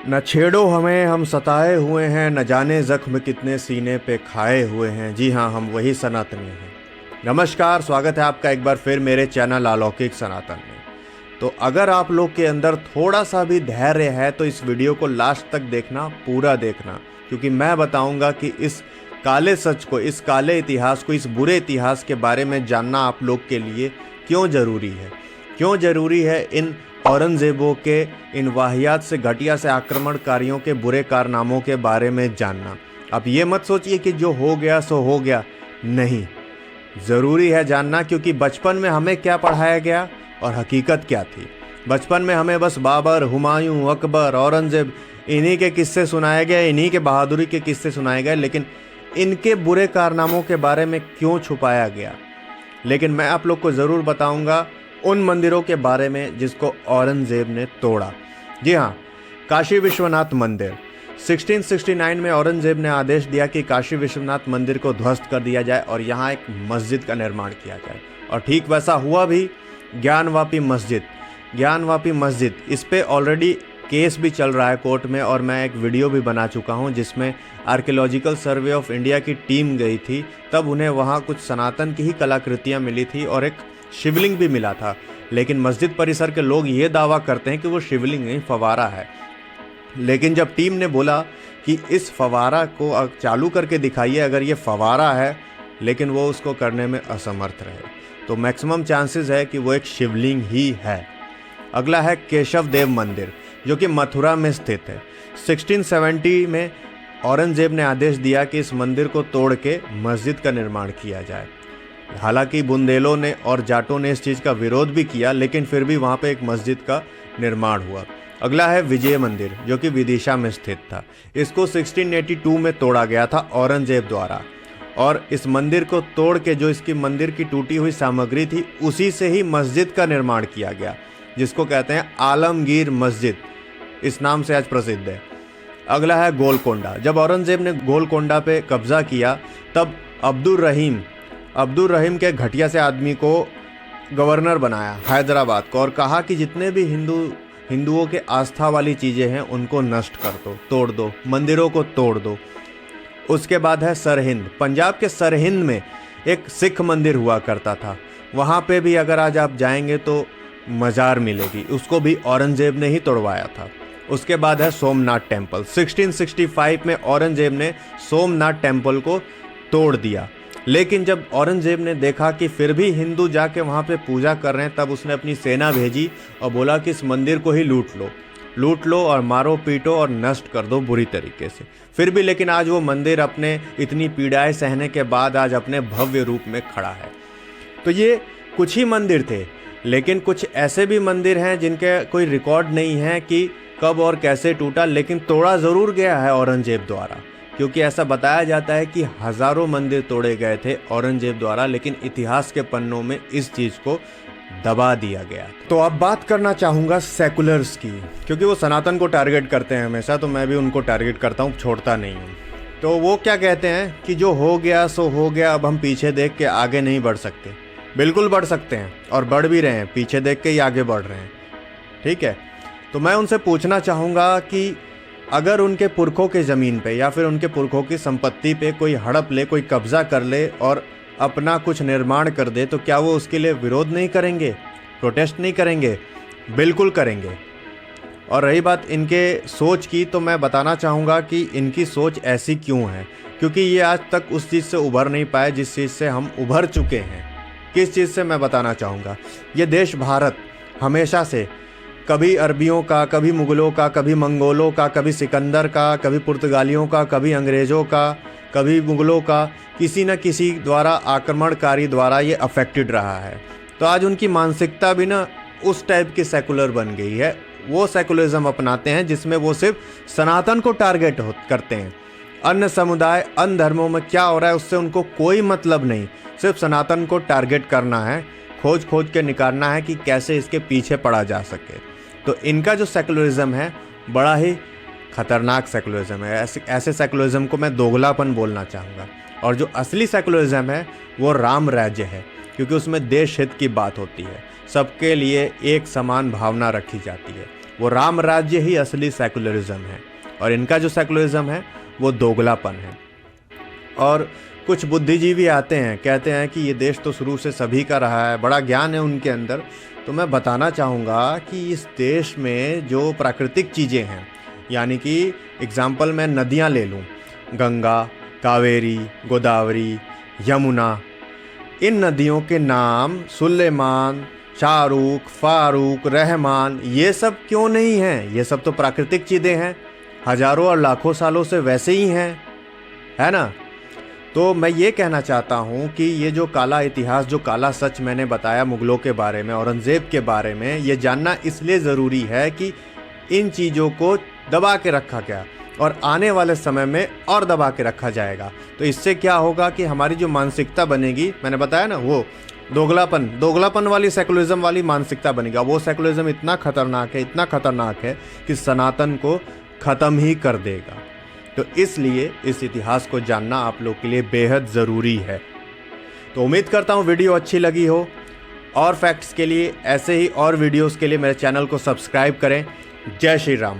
न छेड़ो हमें, हम सताए हुए हैं, न जाने जख्म कितने सीने पे खाए हुए हैं। जी हाँ, हम वही सनातनी हैं। नमस्कार, स्वागत है आपका एक बार फिर मेरे चैनल अलौकिक सनातन में। तो अगर आप लोग के अंदर थोड़ा सा भी धैर्य है तो इस वीडियो को लास्ट तक देखना, पूरा देखना, क्योंकि मैं बताऊंगा कि इस काले सच को, इस काले इतिहास को, इस बुरे इतिहास के बारे में जानना आप लोग के लिए क्यों ज़रूरी है। क्यों ज़रूरी है इन औरंगज़ेबों के, इन वाहियात से, घटिया से आक्रमणकारियों के बुरे कारनामों के बारे में जानना। अब ये मत सोचिए कि जो हो गया सो हो गया, नहीं, ज़रूरी है जानना, क्योंकि बचपन में हमें क्या पढ़ाया गया और हकीकत क्या थी। बचपन में हमें बस बाबर, हुमायूं, अकबर, औरंगज़ेब, इन्हीं के किस्से सुनाए गए, इन्हीं के बहादुरी के किस्से सुनाए गए, लेकिन इनके बुरे कारनामों के बारे में क्यों छुपाया गया। लेकिन मैं आप लोग को ज़रूर बताऊंगा उन मंदिरों के बारे में जिसको औरंगज़ेब ने तोड़ा। जी हाँ, काशी विश्वनाथ मंदिर 1669 में औरंगज़ेब ने आदेश दिया कि काशी विश्वनाथ मंदिर को ध्वस्त कर दिया जाए और यहाँ एक मस्जिद का निर्माण किया जाए, और ठीक वैसा हुआ भी। ज्ञानवापी मस्जिद, इस पे ऑलरेडी केस भी चल रहा है कोर्ट में, और मैं एक वीडियो भी बना चुका हूँ जिसमें आर्कियोलॉजिकल सर्वे ऑफ इंडिया की टीम गई थी। तब उन्हें वहाँ कुछ सनातन की ही कलाकृतियाँ मिली थी और एक शिवलिंग भी मिला था। लेकिन मस्जिद परिसर के लोग ये दावा करते हैं कि वो शिवलिंग नहीं, फवारा है। लेकिन जब टीम ने बोला कि इस फवारा को चालू करके दिखाइए अगर ये फवारा है, लेकिन वो उसको करने में असमर्थ रहे, तो मैक्सिमम चांसेस है कि वो एक शिवलिंग ही है। अगला है केशव देव मंदिर, जो कि मथुरा में स्थित है। 1670 में औरंगज़ेब ने आदेश दिया कि इस मंदिर को तोड़ के मस्जिद का निर्माण किया जाए। हालांकि बुंदेलों ने और जाटों ने इस चीज़ का विरोध भी किया, लेकिन फिर भी वहाँ पे एक मस्जिद का निर्माण हुआ। अगला है विजय मंदिर, जो कि विदिशा में स्थित था। इसको 1682 में तोड़ा गया था औरंगज़ेब द्वारा, और इस मंदिर को तोड़ के जो इसकी मंदिर की टूटी हुई सामग्री थी उसी से ही मस्जिद का निर्माण किया गया, जिसको कहते हैं आलमगीर मस्जिद, इस नाम से आज प्रसिद्ध है। अगला है गोलकोंडा। जब औरंगज़ेब ने गोलकोंडा पे कब्जा किया तब अब्दुल रहीम के घटिया से आदमी को गवर्नर बनाया हैदराबाद को, और कहा कि जितने भी हिंदुओं के आस्था वाली चीज़ें हैं उनको नष्ट कर दो, तोड़ दो, मंदिरों को तोड़ दो। उसके बाद है सरहिंद। पंजाब के सरहिंद में एक सिख मंदिर हुआ करता था, वहाँ पे भी अगर आज आप जाएंगे तो मज़ार मिलेगी, उसको भी औरंगज़ेब ने ही तोड़वाया था। उसके बाद है सोमनाथ टेम्पल। 1665 में औरंगज़ेब ने सोमनाथ टेम्पल को तोड़ दिया, लेकिन जब औरंगज़ेब ने देखा कि फिर भी हिंदू जाके वहाँ पे पूजा कर रहे हैं, तब उसने अपनी सेना भेजी और बोला कि इस मंदिर को ही लूट लो और मारो पीटो और नष्ट कर दो बुरी तरीके से। फिर भी लेकिन आज वो मंदिर अपने इतनी पीड़ाएं सहने के बाद आज अपने भव्य रूप में खड़ा है। तो ये कुछ ही मंदिर थे, लेकिन कुछ ऐसे भी मंदिर हैं जिनके कोई रिकॉर्ड नहीं है कि कब और कैसे टूटा, लेकिन तोड़ा ज़रूर गया है औरंगज़ेब द्वारा, क्योंकि ऐसा बताया जाता है कि हज़ारों मंदिर तोड़े गए थे औरंगज़ेब द्वारा, लेकिन इतिहास के पन्नों में इस चीज़ को दबा दिया गया। तो अब बात करना चाहूँगा सेकुलर्स की, क्योंकि वो सनातन को टारगेट करते हैं हमेशा, तो मैं भी उनको टारगेट करता हूँ, छोड़ता नहीं हूँ। तो वो क्या कहते हैं कि जो हो गया सो हो गया, अब हम पीछे देख के आगे नहीं बढ़ सकते। बिल्कुल बढ़ सकते हैं, और बढ़ भी रहे हैं, पीछे देख के ही आगे बढ़ रहे हैं। ठीक है, तो मैं उनसे पूछना चाहूँगा कि अगर उनके पुरखों के ज़मीन पे या फिर उनके पुरखों की संपत्ति पे कोई हड़प ले, कोई कब्जा कर ले और अपना कुछ निर्माण कर दे, तो क्या वो उसके लिए विरोध नहीं करेंगे, प्रोटेस्ट नहीं करेंगे? बिल्कुल करेंगे। और रही बात इनके सोच की, तो मैं बताना चाहूँगा कि इनकी सोच ऐसी क्यों है, क्योंकि ये आज तक उस चीज़ से उभर नहीं पाए जिस चीज़ से हम उभर चुके हैं। किस चीज़ से मैं बताना चाहूँगा। ये देश भारत हमेशा से कभी अरबियों का, कभी मुग़लों का, कभी मंगोलों का, कभी सिकंदर का, कभी पुर्तगालियों का, कभी अंग्रेज़ों का, कभी मुग़लों का, किसी न किसी द्वारा, आक्रमणकारी द्वारा ये अफेक्टेड रहा है। तो आज उनकी मानसिकता भी ना उस टाइप की सेकुलर बन गई है। वो सेकुलरिज्म अपनाते हैं जिसमें वो सिर्फ सनातन को टारगेट करते हैं। अन्य समुदाय, अन्य धर्मों में क्या हो रहा है उससे उनको कोई मतलब नहीं, सिर्फ सनातन को टारगेट करना है, खोज के निकालना है कि कैसे इसके पीछे पड़ा जा सके। तो इनका जो सेकुलरिज्म है बड़ा ही खतरनाक सेकुलरिज्म है। ऐसे सेकुलरिज्म को मैं दोगलापन बोलना चाहूँगा। और जो असली सेकुलरिज्म है वो राम राज्य है, क्योंकि उसमें देश हित की बात होती है, सबके लिए एक समान भावना रखी जाती है। वो राम राज्य ही असली सेकुलरिज्म है, और इनका जो सेकुलरिज्म है वो दोगलापन है। और कुछ बुद्धिजीवी आते हैं, कहते हैं कि ये देश तो शुरू से सभी का रहा है, बड़ा ज्ञान है उनके अंदर। तो मैं बताना चाहूँगा कि इस देश में जो प्राकृतिक चीज़ें हैं, यानी कि एग्ज़ाम्पल मैं नदियाँ ले लूँ, गंगा, कावेरी, गोदावरी, यमुना, इन नदियों के नाम सुलेमान, शाहरुख, फारूक, रहमान, ये सब क्यों नहीं हैं? ये सब तो प्राकृतिक चीज़ें हैं, हजारों और लाखों सालों से वैसे ही हैं, है ना। तो मैं ये कहना चाहता हूँ कि ये जो काला इतिहास, जो काला सच मैंने बताया मुग़लों के बारे में, औरंगज़ेब के बारे में, ये जानना इसलिए ज़रूरी है कि इन चीज़ों को दबा के रखा गया और आने वाले समय में और दबा के रखा जाएगा। तो इससे क्या होगा कि हमारी जो मानसिकता बनेगी, मैंने बताया ना, वो दोगलापन वाली सेकुलरिज्म वाली मानसिकता बनेगी। वो सेकुलरिज्म इतना खतरनाक है कि सनातन को ख़त्म ही कर देगा। तो इसलिए इस इतिहास को जानना आप लोग के लिए बेहद ज़रूरी है। तो उम्मीद करता हूँ वीडियो अच्छी लगी हो। और फैक्ट्स के लिए, ऐसे ही और वीडियोस के लिए मेरे चैनल को सब्सक्राइब करें। जय श्री राम।